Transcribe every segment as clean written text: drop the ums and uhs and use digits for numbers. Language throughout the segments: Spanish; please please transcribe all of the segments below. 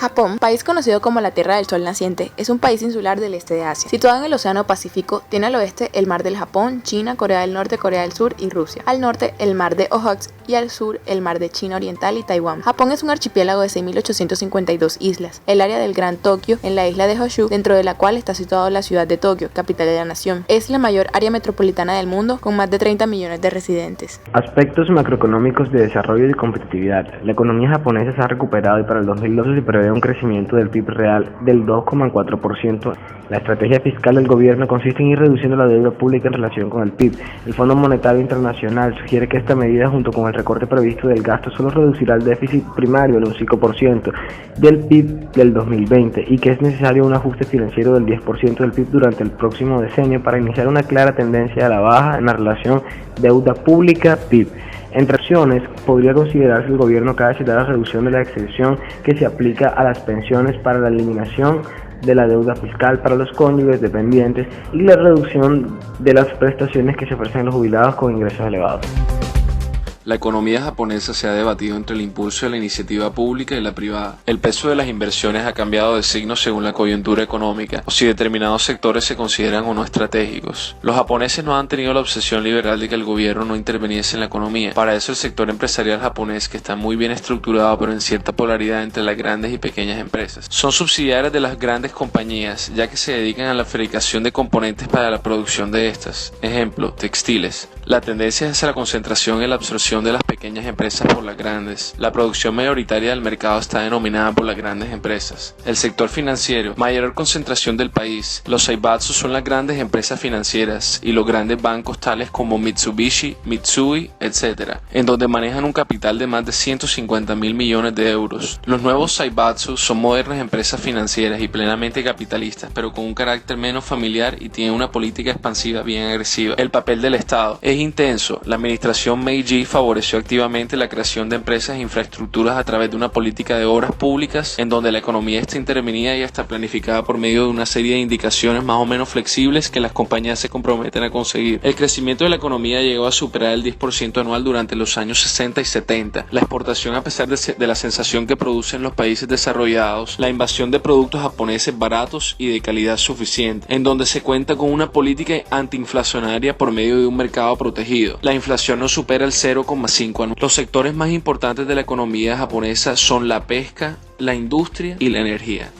Japón, país conocido como la Tierra del Sol Naciente, es un país insular del este de Asia. Situado en el Océano Pacífico, tiene al oeste el Mar del Japón, China, Corea del Norte, Corea del Sur y Rusia. Al norte, el Mar de Ojotsk y al sur, el Mar de China Oriental y Taiwán. Japón es un archipiélago de 6.852 islas. El área del Gran Tokio, en la isla de Honshu, dentro de la cual está situada la ciudad de Tokio, capital de la nación. Es la mayor área metropolitana del mundo, con más de 30 millones de residentes. Aspectos macroeconómicos de desarrollo y competitividad. La economía japonesa se ha recuperado y para el 2012 se prevé un crecimiento del PIB real del 2,4%. La estrategia fiscal del gobierno consiste en ir reduciendo la deuda pública en relación con el PIB. El Fondo Monetario Internacional sugiere que esta medida, junto con el recorte previsto del gasto, solo reducirá el déficit primario en un 5% del PIB del 2020 y que es necesario un ajuste financiero del 10% del PIB durante el próximo decenio para iniciar una clara tendencia a la baja en la relación deuda pública-PIB. Entre opciones, podría considerarse el gobierno cabe citar la reducción de la exención que se aplica a las pensiones para la eliminación de la deuda fiscal para los cónyuges dependientes y la reducción de las prestaciones que se ofrecen a los jubilados con ingresos elevados. La economía japonesa se ha debatido entre el impulso de la iniciativa pública y la privada. El peso de las inversiones ha cambiado de signo según la coyuntura económica, o si determinados sectores se consideran o no estratégicos. Los japoneses no han tenido la obsesión liberal de que el gobierno no interviniese en la economía. Para eso el sector empresarial japonés, que está muy bien estructurado pero en cierta polaridad entre las grandes y pequeñas empresas, son subsidiarias de las grandes compañías, ya que se dedican a la fabricación de componentes para la producción de estas. Ejemplo, textiles. La tendencia es hacia la concentración y la absorción de las pequeñas empresas por las grandes. La producción mayoritaria del mercado está denominada por las grandes empresas. El sector financiero, mayor concentración del país. Los Zaibatsu son las grandes empresas financieras y los grandes bancos tales como Mitsubishi, Mitsui, etc., en donde manejan un capital de más de 150.000 millones de euros. Los nuevos Zaibatsu son modernas empresas financieras y plenamente capitalistas, pero con un carácter menos familiar y tienen una política expansiva bien agresiva. El papel del Estado es intenso. La administración Meiji favoreció activamente la creación de empresas e infraestructuras a través de una política de obras públicas en donde la economía está intervenida y está planificada por medio de una serie de indicaciones más o menos flexibles que las compañías se comprometen a conseguir. El crecimiento de la economía llegó a superar el 10% anual durante los años 60 y 70. La exportación, a pesar de la sensación que producen los países desarrollados, la invasión de productos japoneses baratos y de calidad suficiente, en donde se cuenta con una política antiinflacionaria por medio de un mercado protegido. La inflación no supera el 0,5 anual. Los sectores más importantes de la economía japonesa son la pesca, la industria y la energía.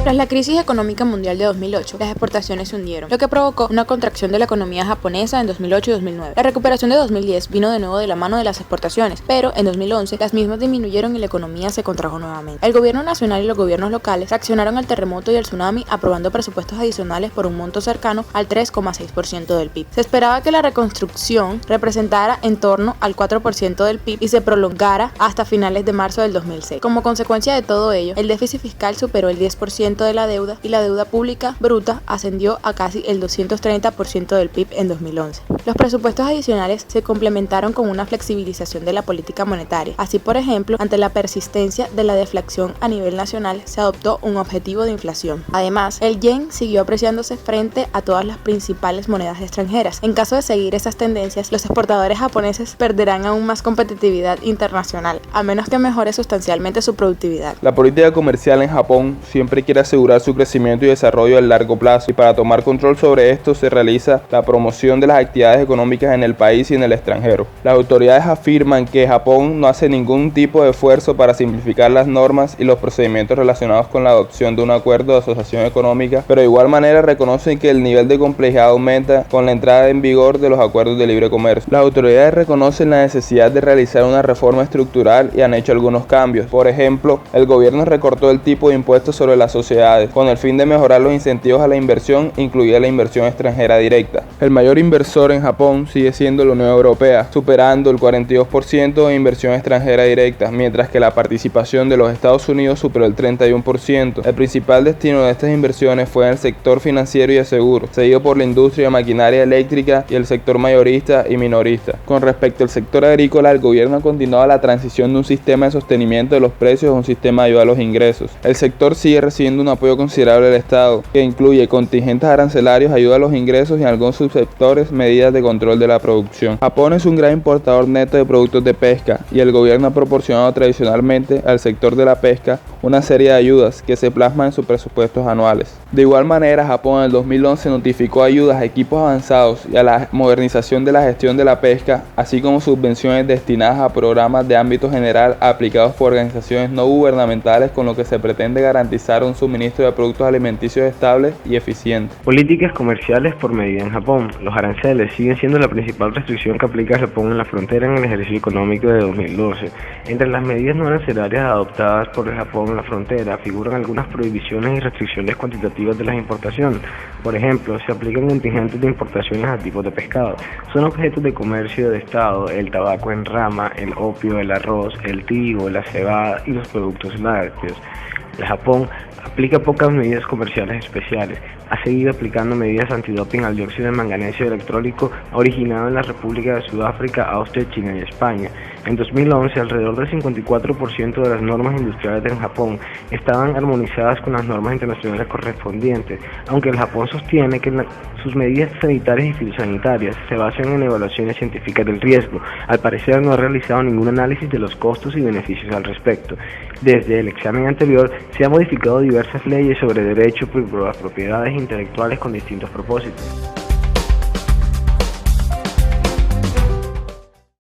Tras la crisis económica mundial de 2008, las exportaciones se hundieron, lo que provocó una contracción de la economía japonesa en 2008 y 2009. La recuperación de 2010 vino de nuevo de la mano de las exportaciones, pero en 2011 las mismas disminuyeron y la economía se contrajo nuevamente. El gobierno nacional y los gobiernos locales reaccionaron al terremoto y al tsunami aprobando presupuestos adicionales por un monto cercano al 3,6% del PIB. Se esperaba que la reconstrucción representara en torno al 4% del PIB y se prolongara hasta finales de marzo del 2006. Como consecuencia de todo ello, el déficit fiscal superó el 10% de la deuda y la deuda pública bruta ascendió a casi el 230% del PIB en 2011. Los presupuestos adicionales se complementaron con una flexibilización de la política monetaria. Así, por ejemplo, ante la persistencia de la deflación a nivel nacional, se adoptó un objetivo de inflación. Además, el yen siguió apreciándose frente a todas las principales monedas extranjeras. En caso de seguir esas tendencias, los exportadores japoneses perderán aún más competitividad internacional, a menos que mejore sustancialmente su productividad. La política comercial en Japón siempre quiere asegurar su crecimiento y desarrollo a largo plazo, y para tomar control sobre esto se realiza la promoción de las actividades económicas en el país y en el extranjero. Las autoridades afirman que Japón no hace ningún tipo de esfuerzo para simplificar las normas y los procedimientos relacionados con la adopción de un acuerdo de asociación económica, pero de igual manera reconocen que el nivel de complejidad aumenta con la entrada en vigor de los acuerdos de libre comercio. Las autoridades reconocen la necesidad de realizar una reforma estructural y han hecho algunos cambios. Por ejemplo, el gobierno recortó el tipo de impuestos sobre las sociedades con el fin de mejorar los incentivos a la inversión, incluida la inversión extranjera directa. El mayor inversor en Japón sigue siendo la Unión Europea, superando el 42% de inversión extranjera directa, mientras que la participación de los Estados Unidos superó el 31%. El principal destino de estas inversiones fue en el sector financiero y de seguros, seguido por la industria de maquinaria eléctrica y el sector mayorista y minorista. Con respecto al sector agrícola, el gobierno ha continuado la transición de un sistema de sostenimiento de los precios a un sistema de ayuda a los ingresos. El sector sigue recibiendo ofreciendo un apoyo considerable al Estado, que incluye contingentes arancelarios, ayuda a los ingresos y en algunos subsectores medidas de control de la producción. Japón es un gran importador neto de productos de pesca y el gobierno ha proporcionado tradicionalmente al sector de la pesca una serie de ayudas que se plasman en sus presupuestos anuales. De igual manera, Japón en el 2011 notificó ayudas a equipos avanzados y a la modernización de la gestión de la pesca, así como subvenciones destinadas a programas de ámbito general aplicados por organizaciones no gubernamentales, con lo que se pretende garantizar un suministro de productos alimenticios estable y eficiente. Políticas comerciales por medida en Japón. Los aranceles siguen siendo la principal restricción que aplica Japón en la frontera en el ejercicio económico de 2012. Entre las medidas no arancelarias adoptadas por Japón en la frontera figuran algunas prohibiciones y restricciones cuantitativas de las importaciones. Por ejemplo, se aplican contingentes de importaciones a tipos de pescado. Son objetos de comercio de Estado el tabaco en rama, el opio, el arroz, el trigo, la cebada y los productos lácteos. Japón aplica pocas medidas comerciales especiales. Ha seguido aplicando medidas antidoping al dióxido de manganeso electrónico originado en la República de Sudáfrica, Austria, China y España. En 2011, alrededor del 54% de las normas industriales en Japón estaban armonizadas con las normas internacionales correspondientes, aunque el Japón sostiene que sus medidas sanitarias y fitosanitarias se basan en evaluaciones científicas del riesgo. Al parecer no ha realizado ningún análisis de los costos y beneficios al respecto. Desde el examen anterior se han modificado diversas leyes sobre derecho por las propiedades intelectuales con distintos propósitos.